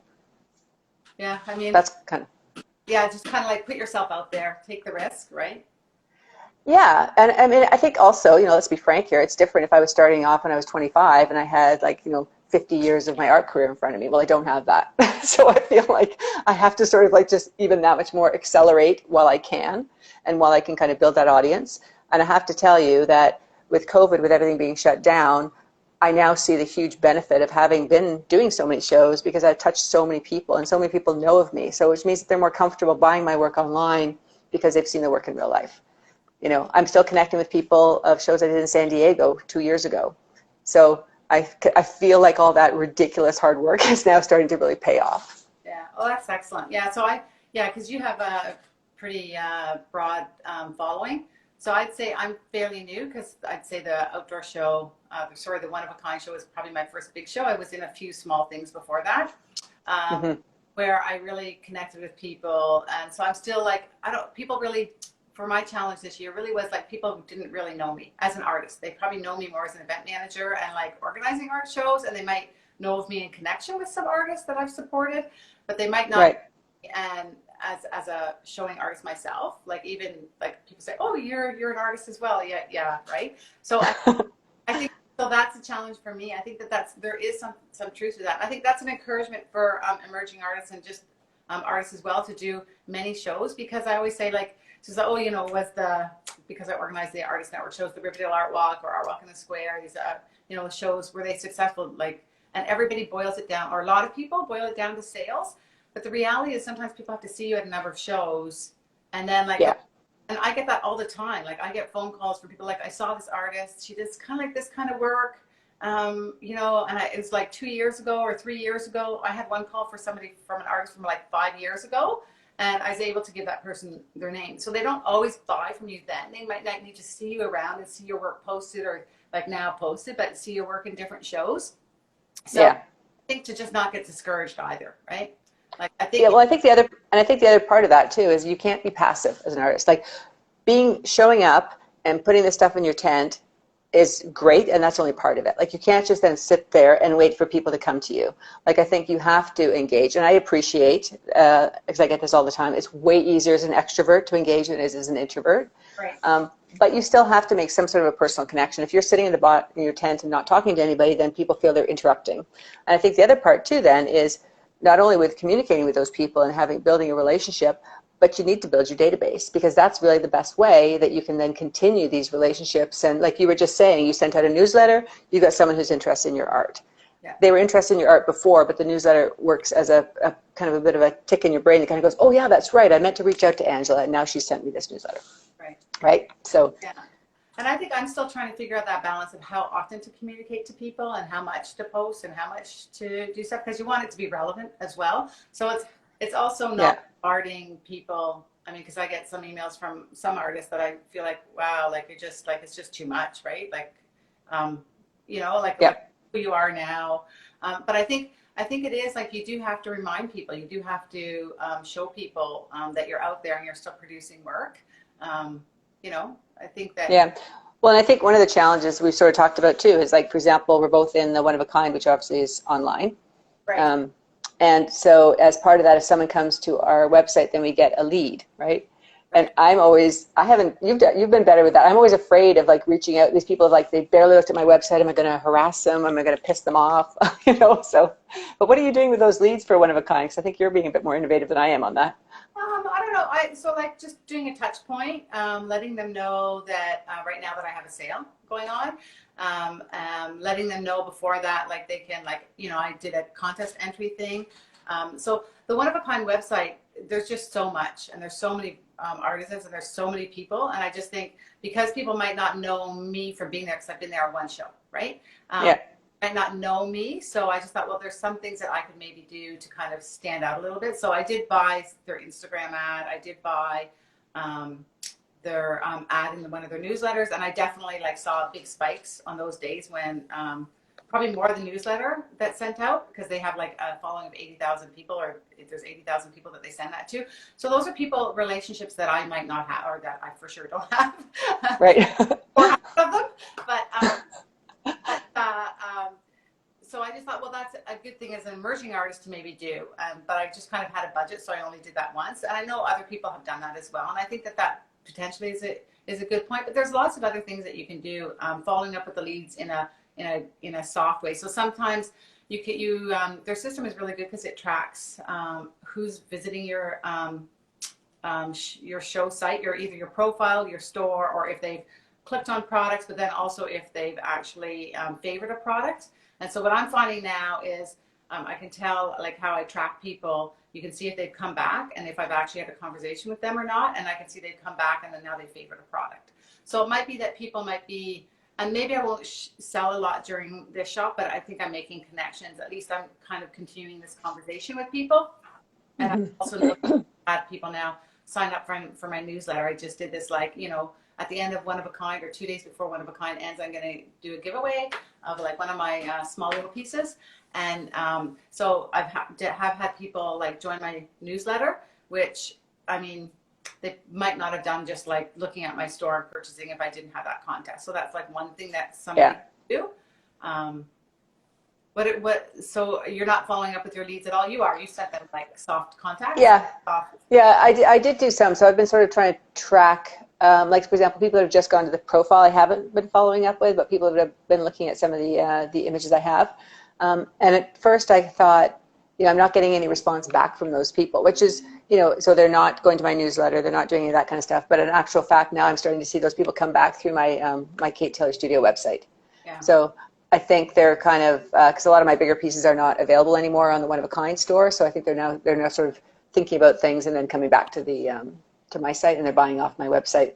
Yeah, I mean, that's kind of. Yeah, just kind of like put yourself out there, take the risk, right? Yeah, and I mean, I think also, let's be frank here, it's different if I was starting off when I was 25 and I had 50 years of my art career in front of me. Well, I don't have that. So I feel like I have to sort of just even that much more accelerate while I can, and while I can kind of build that audience. And I have to tell you that with COVID, with everything being shut down, I now see the huge benefit of having been doing so many shows, because I've touched so many people and so many people know of me. So which means that they're more comfortable buying my work online because they've seen the work in real life. I'm still connecting with people of shows I did in San Diego 2 years ago. So I feel like all that ridiculous hard work is now starting to really pay off. Yeah. Oh, that's excellent. Yeah. So because you have a pretty broad following. So I'd say I'm fairly new, because I'd say the outdoor show, the one of a kind show was probably my first big show. I was in a few small things before that, where I really connected with people. And so I'm still people really, for my challenge this year really was people who didn't really know me as an artist. They probably know me more as an event manager and organizing art shows, and they might know of me in connection with some artists that I've supported, but they might not. Right. And as a showing artist myself, even people say, oh, you're an artist as well. Yeah, right. So I think so that's a challenge for me. I think there is some truth to that. I think that's an encouragement for emerging artists, and just artists as well to do many shows, because I always say, like, says, oh, you know, because I organize the Artist Network shows, the Riverdale Art Walk or Art Walk in the Square, these, you know, shows, were they successful? Like, and everybody boils it down, or a lot of people boil it down to sales. But the reality is sometimes people have to see you at a number of shows, and then like, and I get that all the time. Like, I get phone calls from people like, I saw this artist, she does kind of like this kind of work, you know, and it was like 2 years ago or 3 years ago. I had one call for somebody from an artist from like 5 years ago, and I was able to give that person their name. So they don't always buy from you then. They might not need to see you around and see your work posted, or like now posted, but see your work in different shows. So I think to just not get discouraged either, right? Like, I think well, I think the other part of that too is you can't be passive as an artist. Like, showing up and putting the stuff in your tent is great, and that's only part of it. Like, you can't just then sit there and wait for people to come to you. Like, I think you have to engage, and I appreciate, because I get this all the time, it's way easier as an extrovert to engage than it is as an introvert. Right. But you still have to make some sort of a personal connection. If you're sitting in your tent and not talking to anybody, then people feel they're interrupting. And I think the other part too then is not only with communicating with those people and building a relationship, but you need to build your database, because that's really the best way that you can then continue these relationships. And like you were just saying, you sent out a newsletter, you got someone who's interested in your art. Yeah. They were interested in your art before, but the newsletter works as a kind of a bit of a tick in your brain that kind of goes, oh yeah, that's right, I meant to reach out to Angela, and now she sent me this newsletter. Right? So yeah. And I think I'm still trying to figure out that balance of how often to communicate to people and how much to post and how much to do stuff, because you want it to be relevant as well. So it's also not bombarding people. I mean, because I get some emails from some artists that I feel like, wow, like you're just like, it's just too much, right? Like, you know, like who you are now. But I think it is like, you do have to remind people, you do have to show people that you're out there and you're still producing work. You know, I think that. Yeah. Well, and I think one of the challenges we've sort of talked about too is, like, for example, we're both in the One of a Kind, which obviously is online. Right. And so as part of that, if someone comes to our website, then we get a lead, right? And you've been better with that. I'm always afraid of like reaching out. These people, like, they barely looked at my website. Am I going to harass them? Am I going to piss them off? You know, so, but what are you doing with those leads for One of a Kind? Because I think you're being a bit more innovative than I am on that. I don't know. So like just doing a touch point, letting them know that right now that I have a sale going on, letting them know before that, like they can, like, you know, I did a contest entry thing. So the One of a Kind website, there's just so much, and there's so many artisans, and there's so many people. And I just think because people might not know me from being there, because I've been there on one show, right? Might not know me, so I just thought, well, there's some things that I could maybe do to kind of stand out a little bit. So I did buy their Instagram ad, I did buy their ad in one of their newsletters, and I definitely like saw big spikes on those days when probably more the newsletter that sent out, because they have like a following of 80,000 people, or if there's 80,000 people that they send that to. So those are people, relationships that I might not have, or that I for sure don't have. Right. Or half of them, but so I just thought, well, that's a good thing as an emerging artist to maybe do. But I just kind of had a budget, so I only did that once. And I know other people have done that as well. And I think that potentially is a good point. But there's lots of other things that you can do, following up with the leads in a soft way. So sometimes their system is really good because it tracks who's visiting your show site, either your profile, your store, or if they've clicked on products, but then also if they've actually favored a product. And so what I'm finding now is I can tell like how I track people. You can see if they've come back and if I've actually had a conversation with them or not. And I can see they've come back and then now they favored a product. So it might be that people might be, and maybe I won't sell a lot during this shop, but I think I'm making connections. At least I'm kind of continuing this conversation with people. And I also know that people now sign up for my newsletter. I just did this, like, you know, at the end of One of a Kind, or 2 days before One of a Kind ends, I'm going to do a giveaway of like one of my small little pieces. And so have had people like join my newsletter, which, I mean, they might not have done just like looking at my store and purchasing if I didn't have that contest. So that's like one thing that somebody can do. So you're not following up with your leads at all? You are. You sent them like soft contacts? Yeah. Soft. Yeah, I did do some. So I've been sort of trying to track, like, for example, people that have just gone to the profile I haven't been following up with, but people that have been looking at some of the images I have. And at first I thought, I'm not getting any response back from those people, which is, so they're not going to my newsletter, they're not doing any of that kind of stuff. But in actual fact, now I'm starting to see those people come back through my Kate Taylor Studio website. Yeah. So I think they're kind of, because a lot of my bigger pieces are not available anymore on the One of a Kind store. So I think they're now sort of thinking about things and then coming back to to my site, and they're buying off my website.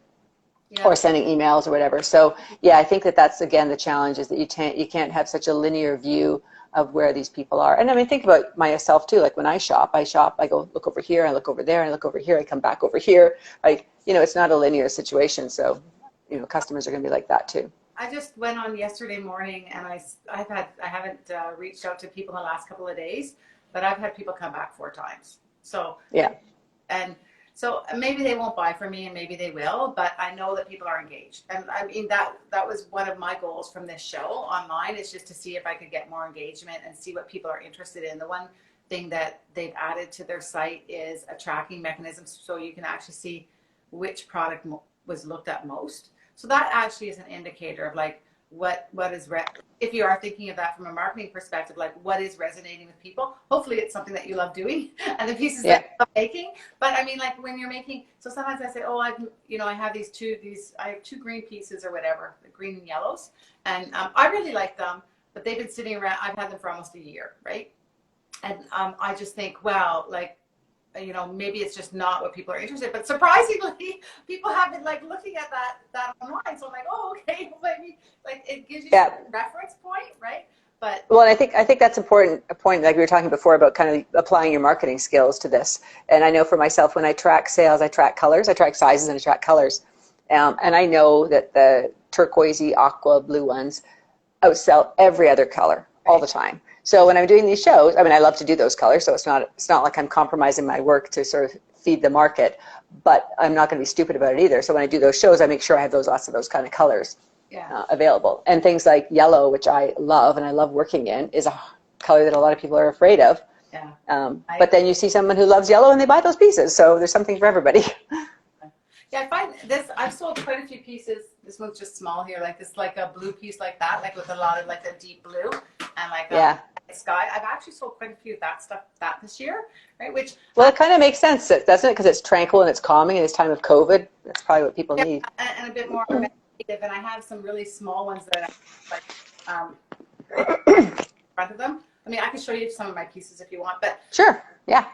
Yeah. Or sending emails or whatever. So yeah, I think that's again the challenge, is that you can't have such a linear view of where these people are. And I mean, think about myself too. Like when I shop, I go look over here, I look over there, I look over here, I come back over here. Like, it's not a linear situation. So, customers are going to be like that too. I just went on yesterday morning, and I haven't reached out to people in the last couple of days, but I've had people come back 4 times. So yeah, and so maybe they won't buy from me, and maybe they will, but I know that people are engaged. And I mean, that was one of my goals from this show online, is just to see if I could get more engagement and see what people are interested in. The one thing that they've added to their site is a tracking mechanism, so you can actually see which product was looked at most. So that actually is an indicator of like what is if you are thinking of that from a marketing perspective, like what is resonating with people. Hopefully it's something that you love doing and the pieces that you love making. But I mean, like when you're making, so sometimes I say, oh, I have I have 2 green pieces or whatever, the green and yellows, and I really like them, but they've been sitting around. I've had them for almost a year, right? And I just think, wow, like, maybe it's just not what people are interested in. But surprisingly, people have been like looking at that online. So I'm like, oh, okay, maybe like it gives you a reference point, right? But well, and I think that's important. A point, like we were talking before, about kind of applying your marketing skills to this. And I know for myself, when I track sales, I track colors, I track sizes, and I track colors. And I know that the turquoisey, aqua, blue ones outsell every other color all the time. So when I'm doing these shows, I mean, I love to do those colors, so it's not like I'm compromising my work to sort of feed the market, but I'm not going to be stupid about it either. So when I do those shows, I make sure I have lots of those kind of colors available. And things like yellow, which I love and I love working in, is a color that a lot of people are afraid of. Yeah. But then you see someone who loves yellow and they buy those pieces. So there's something for everybody. Yeah, I find this, I've sold quite a few pieces. This one's just small here, like this, like a blue piece like that, like with a lot of like a deep blue and like a sky. I've actually sold quite a few of that this year, right? Which, well, it kind of makes sense, doesn't it? Because it's tranquil and it's calming in this time of COVID. That's probably what people need. And a bit more meditative. And I have some really small ones that I like in front of them. I mean, I can show you some of my pieces if you want, but sure, yeah.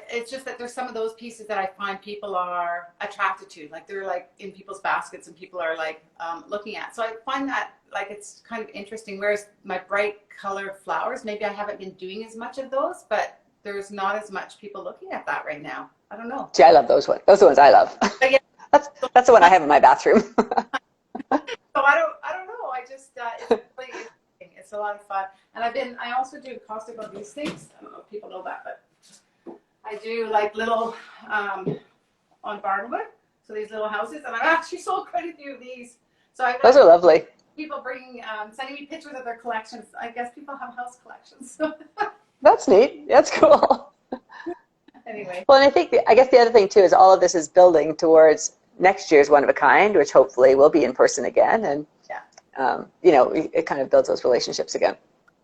It's just that there's some of those pieces that I find people are attracted to, like they're like in people's baskets and people are like looking at. So I find that like it's kind of interesting. Whereas my bright color flowers, maybe I haven't been doing as much of those, but there's not as much people looking at that right now. I don't know. See, I love those ones. Those are the ones I love. Yeah. That's the one I have in my bathroom. So I don't know. I just it's really interesting. It's a lot of fun, and I also do encaustic on these things. I don't know if people know that, but I do like little on barnwood, so these little houses, and I've actually sold quite a few of these. So those are lovely. People bringing sending me pictures of their collections. I guess people have house collections. That's neat. That's cool. Anyway. Well, and I guess the other thing too is all of this is building towards next year's One of a Kind, which hopefully will be in person again, and it kind of builds those relationships again.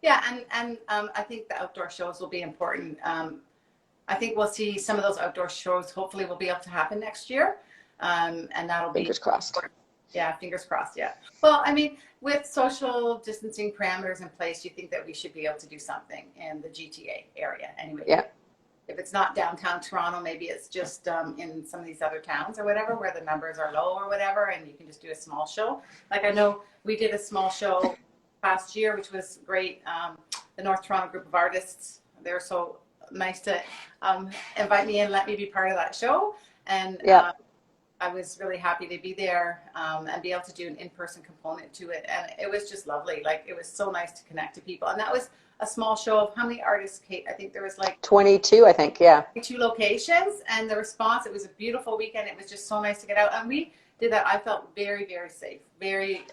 Yeah, and I think the outdoor shows will be important. I think we'll see some of those outdoor shows hopefully will be able to happen next year. And that'll be fingers crossed. Yeah, fingers crossed, yeah. Well, I mean, with social distancing parameters in place, you think that we should be able to do something in the GTA area anyway. Yeah. If it's not downtown Toronto, maybe it's just in some of these other towns or whatever where the numbers are low or whatever, and you can just do a small show. Like I know we did a small show last year, which was great. The North Toronto group of artists, they're so nice to invite me in, let me be part of that show, and I was really happy to be there and be able to do an in-person component to it, and it was just lovely. Like it was so nice to connect to people, and that was a small show of how many artists, Kate? I think there was like 22, I think, yeah. 2 locations, and the response, it was a beautiful weekend. It was just so nice to get out, and we did that. I felt very, very safe, very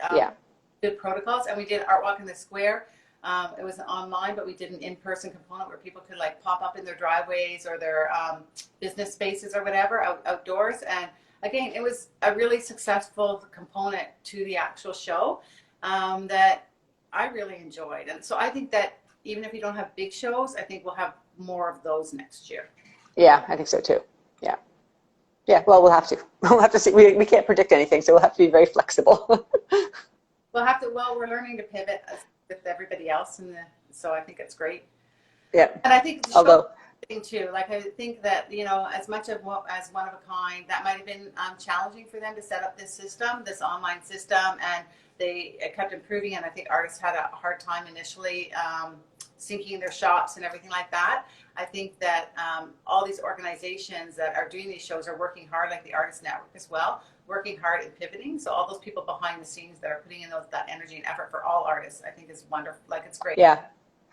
good protocols, and we did art walk in the square. It was online, but we did an in-person component where people could like pop up in their driveways or their business spaces or whatever outdoors. And again, it was a really successful component to the actual show that I really enjoyed. And so I think that, even if we don't have big shows, I think we'll have more of those next year. Yeah, I think so too. Yeah. Yeah, well, we'll have to. We'll have to see. We can't predict anything, so we'll have to be very flexible. We're learning to pivot with everybody else, so I think it's great. Yeah. And I think the although thing too, like I think that, as much as one of a kind, that might have been challenging for them to set up this system, this online system, and they kept improving. And I think artists had a hard time initially syncing their shops and everything like that. I think that all these organizations that are doing these shows are working hard, like the Artist Network as well, working hard at pivoting. So all those people behind the scenes that are putting in that energy and effort for all artists, I think is wonderful. Like, it's great. Yeah.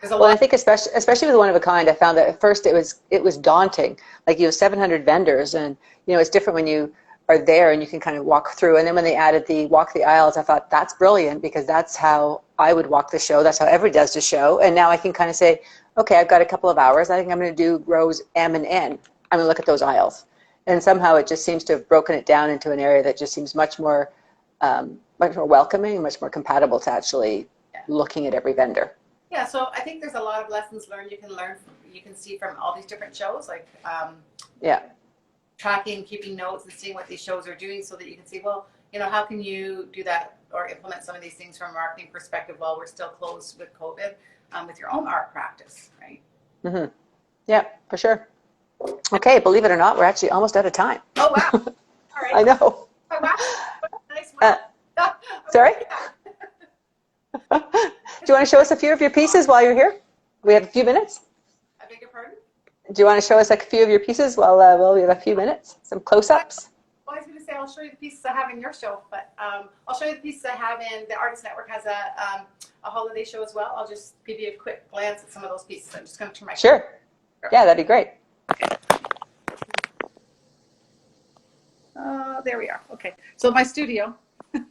Well, I think especially with one of a kind, I found that at first it was daunting. Like, you have 700 vendors, and it's different when you are there and you can kind of walk through. And then when they added the walk the aisles, I thought that's brilliant, because that's how I would walk the show. That's how everybody does the show. And now I can kind of say, okay, I've got a couple of hours. I think I'm going to do rows M and N. I'm going to look at those aisles. And somehow it just seems to have broken it down into an area that just seems much more welcoming, much more compatible to actually looking at every vendor. Yeah, so I think there's a lot of lessons learned you can see from all these different shows, like tracking, keeping notes, and seeing what these shows are doing, so that you can see, well, how can you do that or implement some of these things from a marketing perspective while we're still closed with COVID, with your own art practice, right? Mm-hmm. Yeah, for sure. Okay, believe it or not, we're actually almost out of time. Oh, wow. All right. I know. Oh, wow. Nice one. Sorry? Do you want to show us a few of your pieces while you're here? We have a few minutes. I beg your pardon? Do you want to show us a few of your pieces while we have a few minutes? Some close-ups? Well, I was going to say I'll show you the pieces I have in your show, but I'll show you the pieces I have in the Artist Network. Has a holiday show as well. I'll just give you a quick glance at some of those pieces. I'm just going to turn my Sure. Yeah, that'd be great. There we are. Okay. So my studio. Bit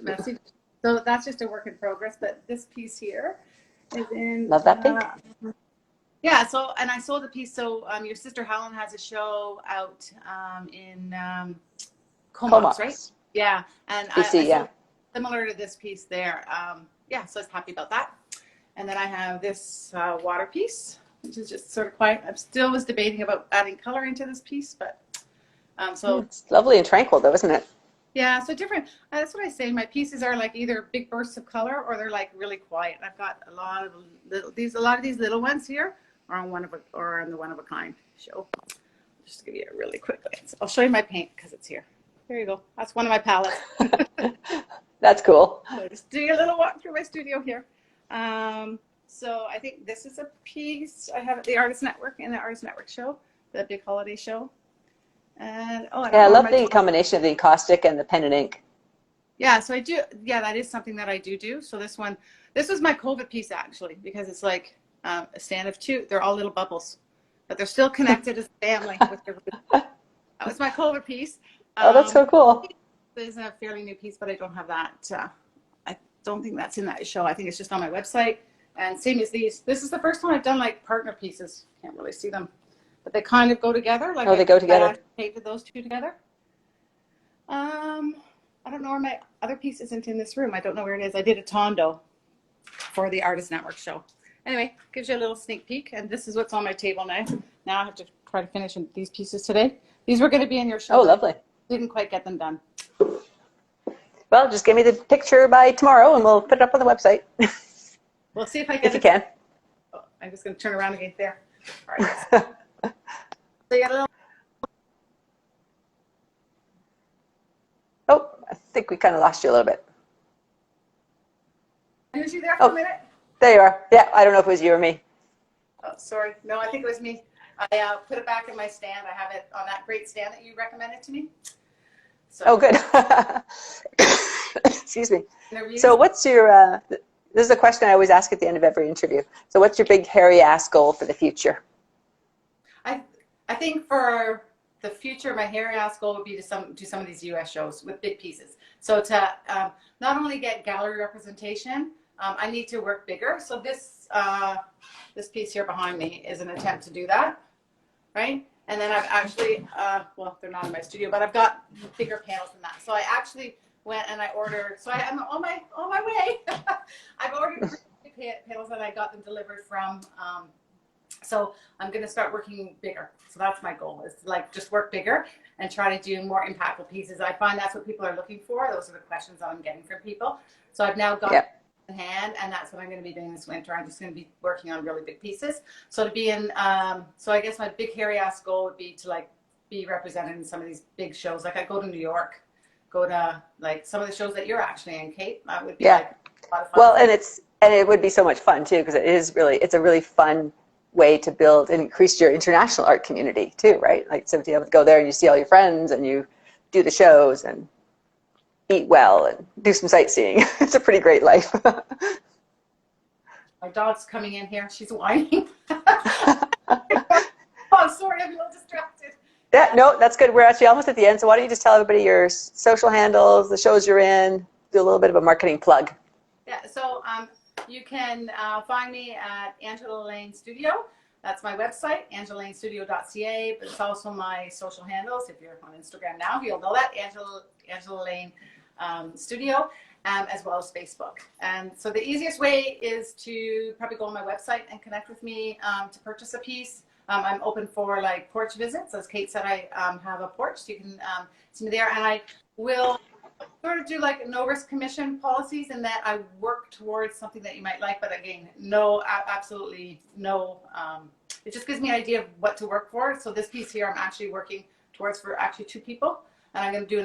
messy. So that's just a work in progress, but this piece here is in. Love that pink. Yeah. So, and I sold the piece. So your sister Helen has a show out in Comox, right? Yeah. And I sold similar to this piece there. Yeah. So I was happy about that. And then I have this water piece, which is just sort of quiet. I still was debating about adding color into this piece, but so it's lovely and tranquil, though, isn't it? Yeah, so different. That's what I say. My pieces are like either big bursts of color or they're like really quiet. I've got a lot of these little ones here are on the one of a kind show. Just give you a really quick glance. I'll show you my paint because it's here. There you go. That's one of my palettes. That's cool. So just do a little walk through my studio here. So I think this is a piece I have at the Artist Network in the Artist Network show, the big holiday show. And I love the combination of the encaustic and the pen and ink. Yeah, so I do. Yeah, that is something that I do. So this was my COVID piece actually, because it's like a stand of two. They're all little bubbles, but they're still connected as a family. That was my COVID piece. Oh, that's so cool. This is a fairly new piece, but I don't have that. I don't think that's in that show. I think it's just on my website. And same as these. This is the first time I've done like partner pieces. Can't really see them. But they kind of go together. Like they go together. I painted those two together. I don't know where my other piece isn't in this room. I don't know where it is. I did a Tondo for the Artist Network show. Anyway, gives you a little sneak peek. And this is what's on my table now. Now I have to try to finish these pieces today. These were going to be in your show. Oh, lovely. Didn't quite get them done. Well, just give me the picture by tomorrow and we'll put it up on the website. We'll see if I get if you can. Oh, I'm just going to turn around again there. All right. So you got a little. Oh, I think we kind of lost you a little bit. Was you there for a minute? There you are. Yeah, I don't know if it was you or me. Oh, sorry. No, I think it was me. I put it back in my stand. I have it on that great stand that you recommended to me. So, oh, good. Excuse me. So what's your, this is a question I always ask at the end of every interview. So what's your big hairy ass goal for the future? I think for the future, my hairy ass goal would be to do some of these US shows with big pieces. So to not only get gallery representation, I need to work bigger. So this piece here behind me is an attempt to do that, right? And then I've actually, well, they're not in my studio, but I've got bigger panels than that. So I actually went and I ordered. So I'm on my way. I've ordered big panels that I got them delivered from. So I'm going to start working bigger. So that's my goal, is to like just work bigger and try to do more impactful pieces. I find that's what people are looking for. Those are the questions that I'm getting from people. So I've now got it in hand, and that's what I'm going to be doing this winter. I'm just going to be working on really big pieces. So to be in, so I guess my big hairy ass goal would be to like be represented in some of these big shows. Like I go to New York, go to like some of the shows that you're actually in, Kate. That would be like a lot of fun. Well, and it would be so much fun too, because it's a really fun way to build and increase your international art community too, right? Like, so to be able to go there and you see all your friends and you do the shows and eat well and do some sightseeing. It's a pretty great life. My dog's coming in here. She's whining. Oh, sorry, I'm a little distracted. Yeah, no, that's good. We're actually almost at the end. So why don't you just tell everybody your social handles, the shows you're in, do a little bit of a marketing plug. Yeah, so you can find me at Angela Lane Studio. That's my website, angelaLaneStudio.ca, but it's also my social handles. If you're on Instagram now, you'll know that, Angela Lane Studio, as well as Facebook. And so the easiest way is to probably go on my website and connect with me to purchase a piece. I'm open for like porch visits. As Kate said, I have a porch, so you can see me there. And I will sort of do like no risk commission policies, in that I work towards something that you might like, but again, no, absolutely no. It just gives me an idea of what to work for. So this piece here, I'm actually working towards for actually 2 people, and I'm going to do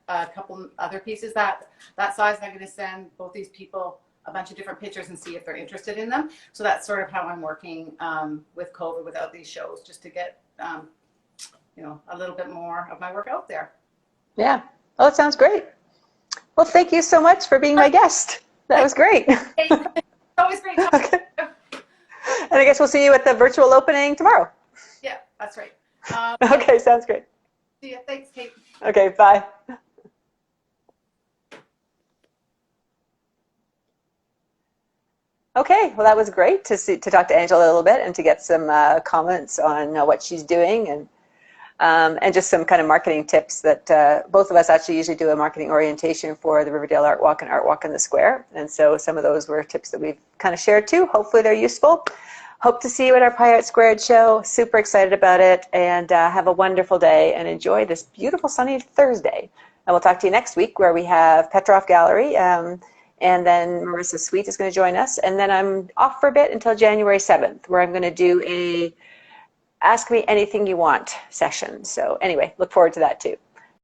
a couple other pieces that size, and I'm going to send both these people a bunch of different pictures and see if they're interested in them. So that's sort of how I'm working with COVID without these shows, just to get you know, a little bit more of my work out there. Yeah. Oh, it sounds great. Well, thank you so much for being my guest. That was great. It's always great talking to you. And I guess we'll see you at the virtual opening tomorrow. Yeah, that's right. Okay, sounds great. See ya. Thanks, Kate. Okay, bye. Okay, well, that was great to talk to Angela a little bit and to get some comments on what she's doing, and just some kind of marketing tips that both of us actually usually do a marketing orientation for the Riverdale Art Walk and Art Walk in the Square. And so some of those were tips that we've kind of shared too. Hopefully they're useful. Hope to see you at our Pie Art Squared show. Super excited about it. And have a wonderful day and enjoy this beautiful sunny Thursday. And we'll talk to you next week, where we have Petrov Gallery. And then Marissa Sweet is going to join us. And then I'm off for a bit until January 7th, where I'm going to do a Ask Me Anything You Want session. So anyway, look forward to that too.